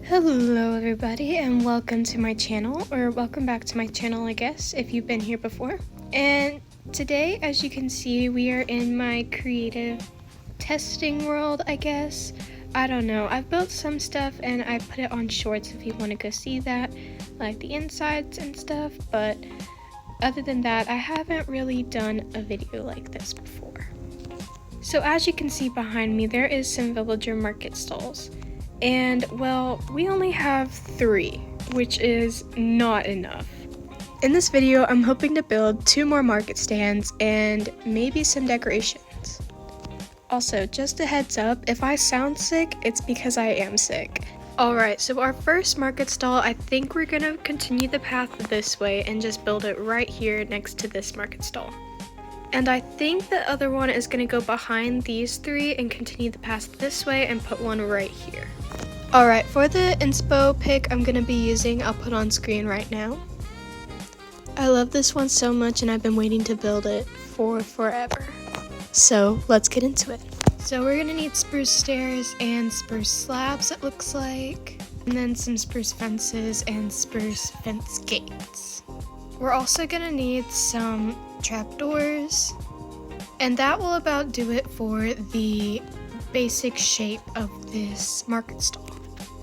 Hello everybody and welcome to my channel, or welcome back to my channel I guess if you've been here before. And today, as you can see, we are in my creative testing world, I guess. I don't know, I've built some stuff and I put it on shorts if you want to go see that, like the insides and stuff, but other than that I haven't really done a video like this before. So as you can see behind me, there is some villager market stalls. And well, we only have 3, which is not enough. In this video, I'm hoping to build 2 more market stands and maybe some decorations. Also, just a heads up, if I sound sick, it's because I am sick. Alright, so our first market stall, I think we're gonna continue the path this way and just build it right here next to this market stall. And I think the other one is going to go behind these 3 and continue the path this way and put one right here. Alright, for the inspo pic I'm going to be using, I'll put on screen right now. I love this one so much and I've been waiting to build it for forever. So let's get into it. So we're going to need spruce stairs and spruce slabs, it looks like. And then some spruce fences and spruce fence gates. We're also going to need some trapdoors, and that will about do it for the basic shape of this market stall.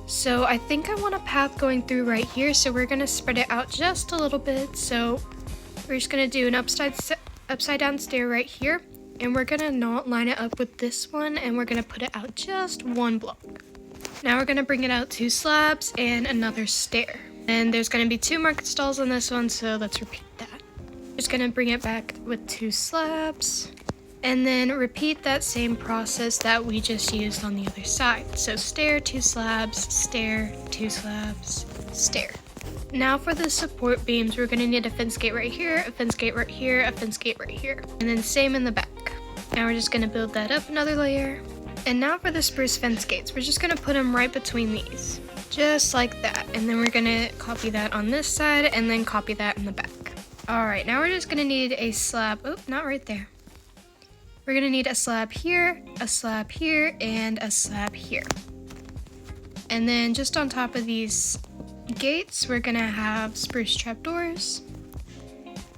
So I think I want a path going through right here, so we're going to spread it out just a little bit. So we're just going to do an upside down stair right here, and we're going to not line it up with this one, and we're going to put it out just 1 block. Now we're going to bring it out 2 slabs and another stair. And there's going to be 2 market stalls on this one, so let's repeat that. Just going to bring it back with 2 slabs, and then repeat that same process that we just used on the other side. So stair, 2 slabs, stair, 2 slabs, stair. Now for the support beams, we're going to need a fence gate right here, a fence gate right here, a fence gate right here, and then same in the back. Now we're just going to build that up another layer. And now for the spruce fence gates, we're just going to put them right between these. Just like that, and then we're gonna copy that on this side and then copy that in the back. Alright, now we're just gonna need a slab, oh, not right there. We're gonna need a slab here, and a slab here. And then just on top of these gates, we're gonna have spruce trapdoors,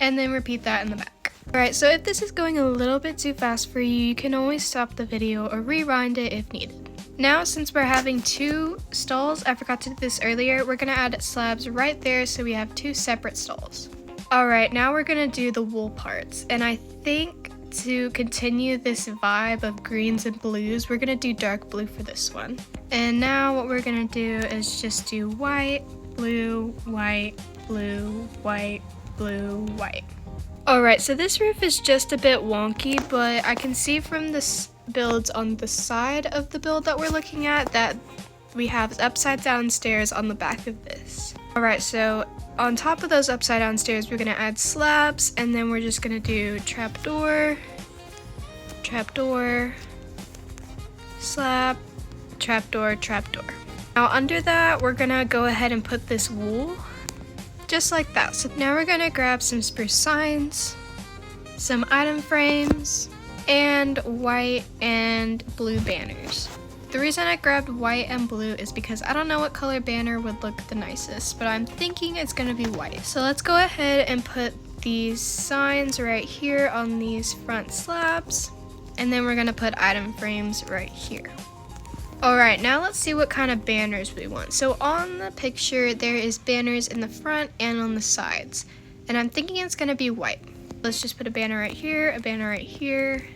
and then repeat that in the back. Alright, so if this is going a little bit too fast for you, you can always stop the video or rewind it if needed. Now, since we're having 2 stalls, I forgot to do this earlier, we're going to add slabs right there so we have 2 separate stalls. Alright, now we're going to do the wool parts, and I think to continue this vibe of greens and blues, we're going to do dark blue for this one. And now what we're going to do is just do white, blue, white, blue, white, blue, white. Alright, so this roof is just a bit wonky, but I can see from this builds on the side of the build that we're looking at that we have upside down stairs on the back of this. Alright, so on top of those upside down stairs we're going to add slabs, and then we're just going to do trapdoor, trapdoor, slab, trapdoor, trapdoor. Now under that we're going to go ahead and put this wool just like that. So now we're going to grab some spruce signs, some item frames, and white and blue banners. The reason I grabbed white and blue is because I don't know what color banner would look the nicest, but I'm thinking it's gonna be white. So let's go ahead and put these signs right here on these front slabs, and then we're gonna put item frames right here. Alright, now let's see what kind of banners we want. So on the picture there is banners in the front and on the sides, and I'm thinking it's gonna be white. Let's just put a banner right here, a banner right here,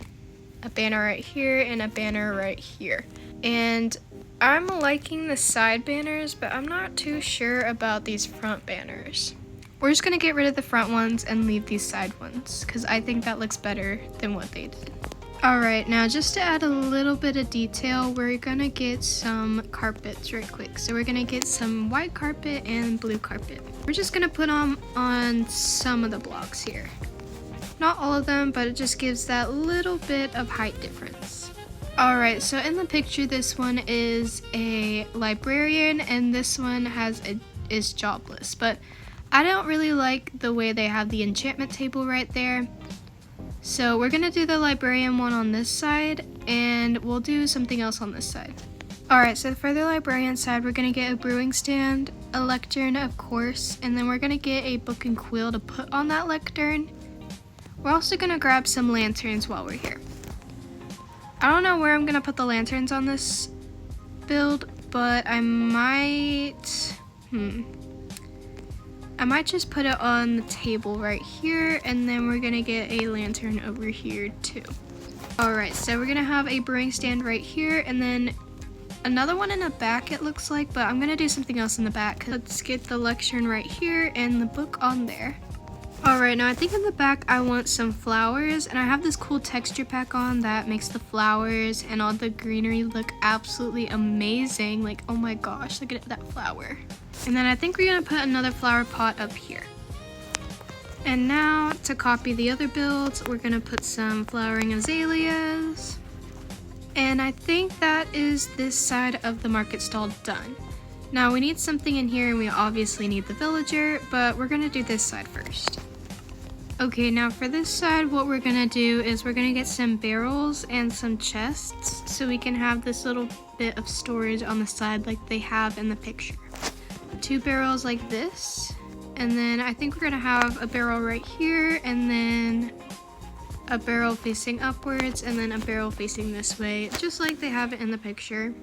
a banner right here, and a banner right here. And I'm liking the side banners, but I'm not too sure about these front banners. We're just gonna get rid of the front ones and leave these side ones, because I think that looks better than what they did. Alright, now just to add a little bit of detail, we're gonna get some carpets right quick. So we're gonna get some white carpet and blue carpet. We're just gonna put them on some of the blocks here. Not all of them, but it just gives that little bit of height difference. Alright, so in the picture this one is a librarian and this one is jobless, but I don't really like the way they have the enchantment table right there. So we're gonna do the librarian one on this side, and we'll do something else on this side. Alright, so for the librarian side, we're gonna get a brewing stand, a lectern of course, and then we're gonna get a book and quill to put on that lectern. We're also gonna grab some lanterns while we're here. I don't know where I'm gonna put the lanterns on this build, but I might just put it on the table right here, and then we're gonna get a lantern over here too. Alright, so we're gonna have a brewing stand right here, and then another one in the back it looks like, but I'm gonna do something else in the back. Let's get the lectern right here and the book on there. Alright, now I think in the back I want some flowers, and I have this cool texture pack on that makes the flowers and all the greenery look absolutely amazing. Like, oh my gosh, look at that flower. And then I think we're gonna put another flower pot up here. And now to copy the other builds, we're gonna put some flowering azaleas. And I think that is this side of the market stall done. Now we need something in here, and we obviously need the villager, but we're gonna do this side first. Okay, now for this side, what we're gonna do is we're gonna get some barrels and some chests so we can have this little bit of storage on the side like they have in the picture. 2 barrels like this, and then I think we're gonna have a barrel right here, and then a barrel facing upwards, and then a barrel facing this way, just like they have it in the picture.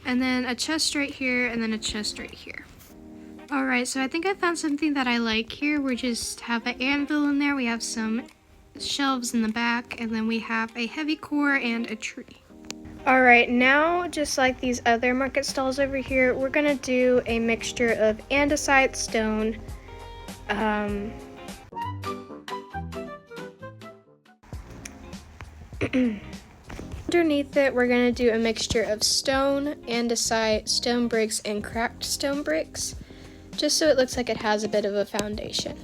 And then a chest right here, and then a chest right here. Alright, so I think I found something that I like here. We just have an anvil in there, we have some shelves in the back, and then we have a heavy core and a tree. Alright, now just like these other market stalls over here, we're gonna do a mixture of andesite, stone, underneath it, we're gonna do a mixture of stone, andesite, stone bricks, and cracked stone bricks, just so it looks like it has a bit of a foundation.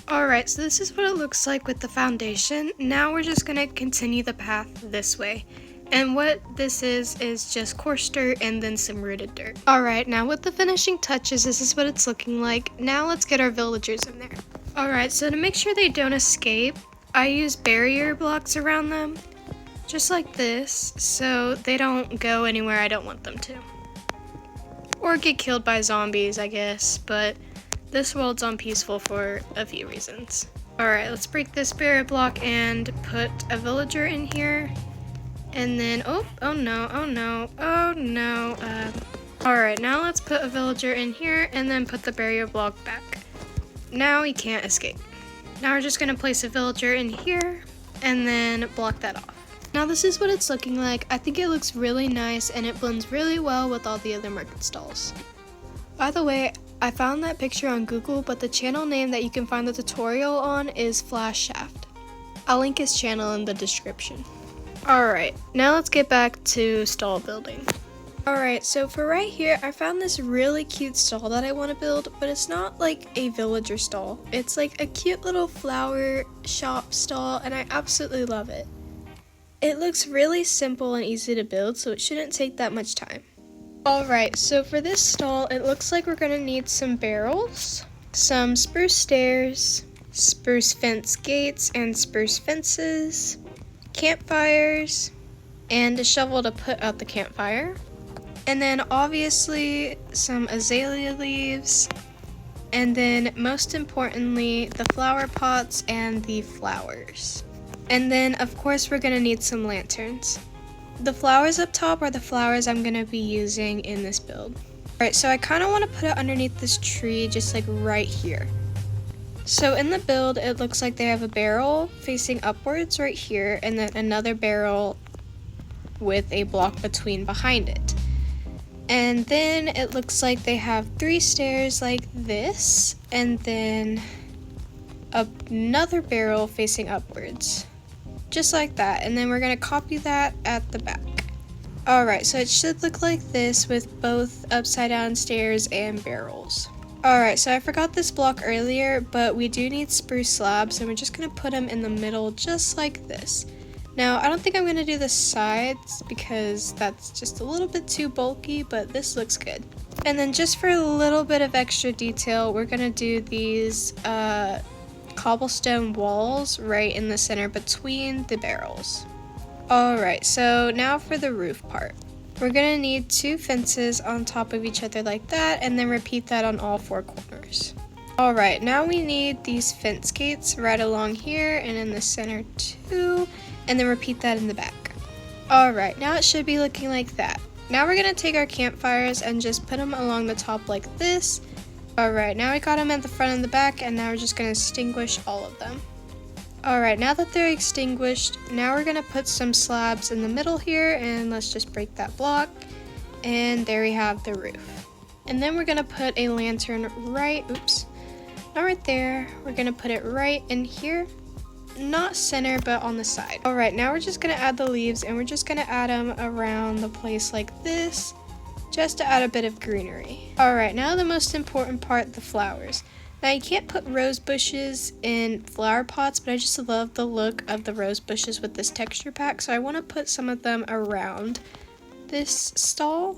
Alright, so this is what it looks like with the foundation. Now we're just gonna continue the path this way. And what this is just coarse dirt and then some rooted dirt. Alright, now with the finishing touches, this is what it's looking like. Now let's get our villagers in there. Alright, so to make sure they don't escape, I use barrier blocks around them, just like this, so they don't go anywhere I don't want them to. Or get killed by zombies, I guess, but this world's unpeaceful for a few reasons. Alright, let's break this barrier block and put a villager in here. And then, oh no. Alright, now let's put a villager in here and then put the barrier block back. Now he can't escape. Now we're just gonna place a villager in here and then block that off. Now this is what it's looking like. I think it looks really nice and it blends really well with all the other market stalls. By the way, I found that picture on Google, but the channel name that you can find the tutorial on is Flash Shaft. I'll link his channel in the description. Alright, now let's get back to stall building. Alright, so for right here, I found this really cute stall that I want to build, but it's not like a villager stall. It's like a cute little flower shop stall, and I absolutely love it. It looks really simple and easy to build, so it shouldn't take that much time. Alright, so for this stall, it looks like we're going to need some barrels, some spruce stairs, spruce fence gates and spruce fences, campfires, and a shovel to put out the campfire, and then obviously some azalea leaves, and then most importantly the flower pots and the flowers. And then of course we're gonna need some lanterns. The flowers up top are the flowers I'm gonna be using in this build. Alright, so I kind of want to put it underneath this tree, just like right here. So in the build, it looks like they have a barrel facing upwards right here, and then another barrel with a block between behind it. And then it looks like they have 3 stairs like this, and then another barrel facing upwards. Just like that, and then we're going to copy that at the back. Alright, so it should look like this with both upside down stairs and barrels. Alright, so I forgot this block earlier, but we do need spruce slabs, and we're just going to put them in the middle just like this. Now, I don't think I'm going to do the sides because that's just a little bit too bulky, but this looks good. And then just for a little bit of extra detail, we're going to do these cobblestone walls right in the center between the barrels. Alright, so now for the roof part. We're gonna need 2 fences on top of each other like that, and then repeat that on all 4 corners. Alright, now we need these fence gates right along here and in the center too, and then repeat that in the back. Alright, now it should be looking like that. Now we're gonna take our campfires and just put them along the top like this. Alright, now we got them at the front and the back, and now we're just gonna extinguish all of them. Alright, now that they're extinguished, now we're gonna put some slabs in the middle here, and let's just break that block. And there we have the roof. And then we're gonna put a lantern right, oops, not right there. We're gonna put it right in here. Not center, but on the side. Alright, now we're just gonna add the leaves, and we're just gonna add them around the place like this, just to add a bit of greenery. Alright, now the most important part, the flowers. Now you can't put rose bushes in flower pots, but I just love the look of the rose bushes with this texture pack, so I want to put some of them around this stall.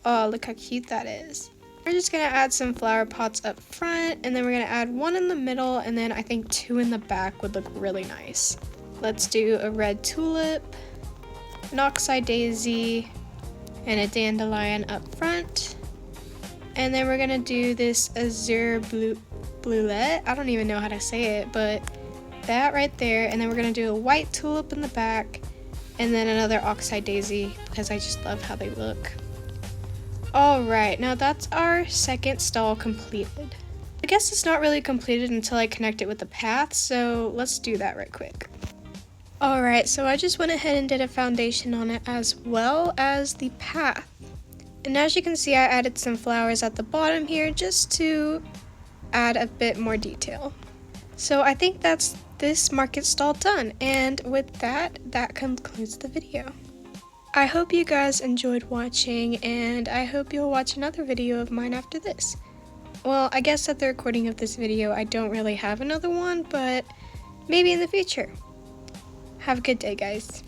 Oh, look how cute that is. We're just going to add some flower pots up front, and then we're going to add 1 in the middle, and then I think 2 in the back would look really nice. Let's do a red tulip, an oxeye daisy, and a dandelion up front. And then we're gonna do this azure bluette. I don't even know how to say it, but that right there. And then we're gonna do a white tulip in the back, and then another oxeye daisy because I just love how they look. Alright, now that's our second stall completed. I guess it's not really completed until I connect it with the path, so let's do that right quick. Alright, so I just went ahead and did a foundation on it as well as the path. And as you can see, I added some flowers at the bottom here just to add a bit more detail. So I think that's this market stall done, and with that, that concludes the video. I hope you guys enjoyed watching, and I hope you'll watch another video of mine after this. Well, I guess at the recording of this video, I don't really have another one, but maybe in the future. Have a good day, guys.